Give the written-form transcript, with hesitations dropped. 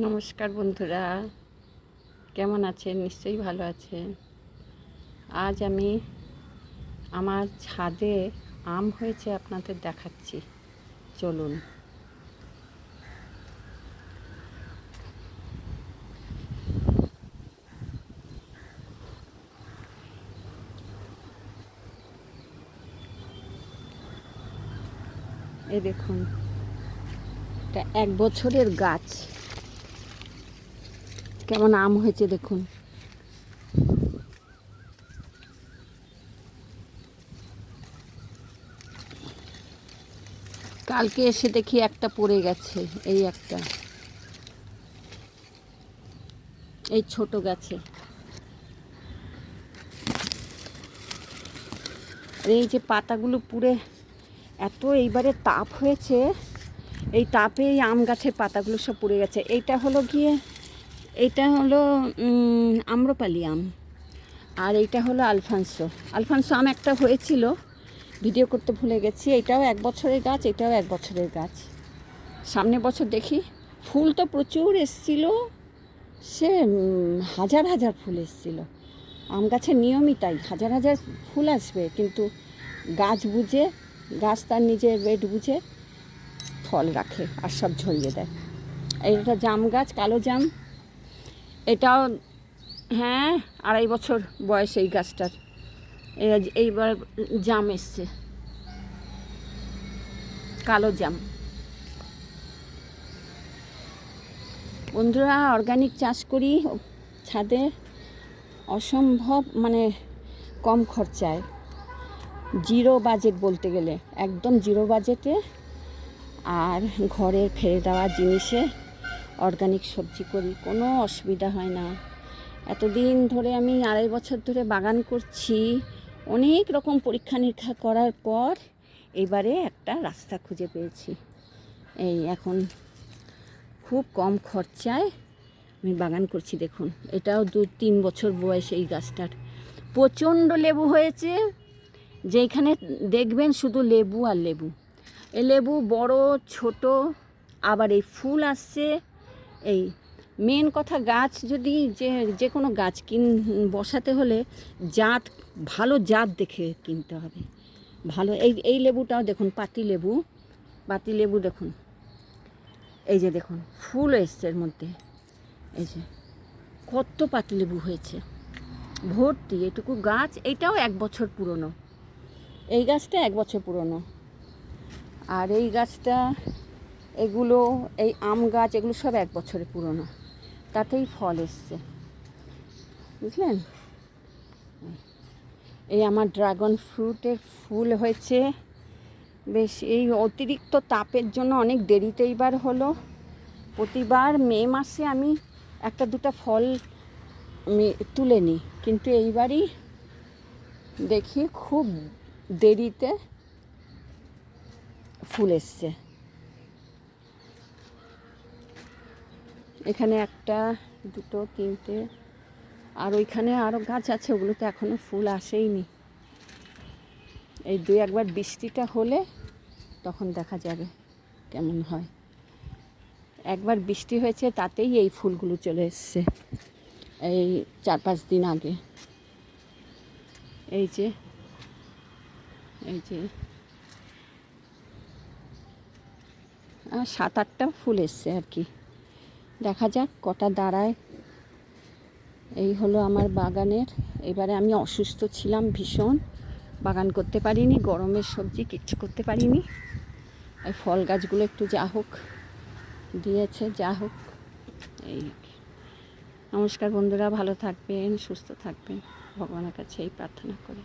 নমস্কার বন্ধুরা, কেমন আছেন? নিশ্চয়ই ভালো আছেন। আজ আমি আমার ছাদে আম হয়েছে আপনাদের দেখাচ্ছি, চলুন। এই দেখুন, এটা 1 বছরের গাছ, কেমন আম হয়েছে দেখুন। কালকে এসে দেখি একটা পড়ে গেছে, এই একটা, এই ছোট গাছে। আর এই যে পাতাগুলো পুড়ে এত এইবারে তাপ হয়েছে, এই তাপে এই আম গাছের পাতাগুলো সব পুড়ে গেছে। এইটা হলো আম্রপালি আম, আর এইটা হলো আলফানসো। আলফানসো আম একটা হয়েছিল, ভিডিও করতে ভুলে গেছি। এটাও 1 বছরের গাছ, এটাও 1 বছরের গাছ। সামনের বছর দেখি। ফুল তো প্রচুর এসছিল, সে হাজার হাজার ফুল এসছিল। আম গাছের নিয়মই তাই, হাজার হাজার ফুল আসবে, কিন্তু গাছ তার নিজের ওয়েট বুঝে ফল রাখে আর সব ঝরিয়ে দেয়। এইটা জাম গাছ, কালো জাম। এটাও, হ্যাঁ, 2.5 বছর বয়স এই গাছটার। এইবার জাম এসছে, কালো জাম। বন্ধুরা, অর্গানিক চাষ করি ছাদে, অসম্ভব, কম খরচায়, জিরো বাজেট বলতে গেলে, একদম জিরো বাজেটে। আর ঘরের ফেলে দেওয়া জিনিসে অর্গানিক সবজি করি, কোনো অসুবিধা হয় না। এতদিন ধরে আমি 2.5 বছর ধরে বাগান করছি, অনেক রকম পরীক্ষা নিরীক্ষা করার পর এবারে একটা রাস্তা খুঁজে পেয়েছি। এই এখন খুব কম খরচায় আমি বাগান করছি। দেখুন, এটাও 2-3 বছর বয়স এই গাছটার। প্রচণ্ড লেবু হয়েছে, যেখানে দেখবেন শুধু লেবু আর লেবু। এই লেবু বড় ছোট, আবার এই ফুল আসছে। এই মেন কথা, গাছ যদি যে কোনো গাছ বসাতে হলে ভালো জাত দেখে কিনতে হবে। ভালো এই লেবুটাও দেখুন, পাতি লেবু দেখুন, এই যে দেখুন ফুল এসছে এর মধ্যে। এই যে কত পাতিলেবু হয়েছে ভর্তি, এটুকু গাছ। এইটাও 1 বছর পুরনো, এই গাছটা 1 বছর পুরনো। আর এই গাছটা, এই আম গাছ, এগুলো সব 1 বছরের পুরনো, তাতেই ফল এসছে, বুঝলেন। এই আমার ড্রাগন ফ্রুটের ফুল হয়েছে বেশ। এই অতিরিক্ত তাপের জন্য অনেক দেরিতে এইবার হলো। প্রতিবার মে মাসে আমি 1-2টা ফল আমি তুলে নিই, কিন্তু এইবারই দেখি খুব দেরিতে ফুল এসছে। এখানে 1, 2, 3টে, আর ওইখানে আরও গাছ আছে, ওগুলোতে এখনও ফুল আসেইনি। এই 2-1বার বৃষ্টিটা হলে তখন দেখা যাবে কেমন হয়। একবার বৃষ্টি হয়েছে, তাতেই এই ফুলগুলো চলে এসছে, এই 4-5 দিন আগে। এই যে 7-8টা ফুল এসছে আর কি, দেখা যাক কটা দাঁড়ায়। এই হলো আমার বাগানের। এবারে আমি অসুস্থ ছিলাম ভীষণ, বাগান করতে পারিনি, গরমের সবজি কিচ্ছু করতে পারিনি। এই ফল গাছগুলো একটু যা হোক দিয়েছে, যা হোক। এই নমস্কার বন্ধুরা, ভালো থাকবেন, সুস্থ থাকবেন, ভগবানের কাছে এই প্রার্থনা করি।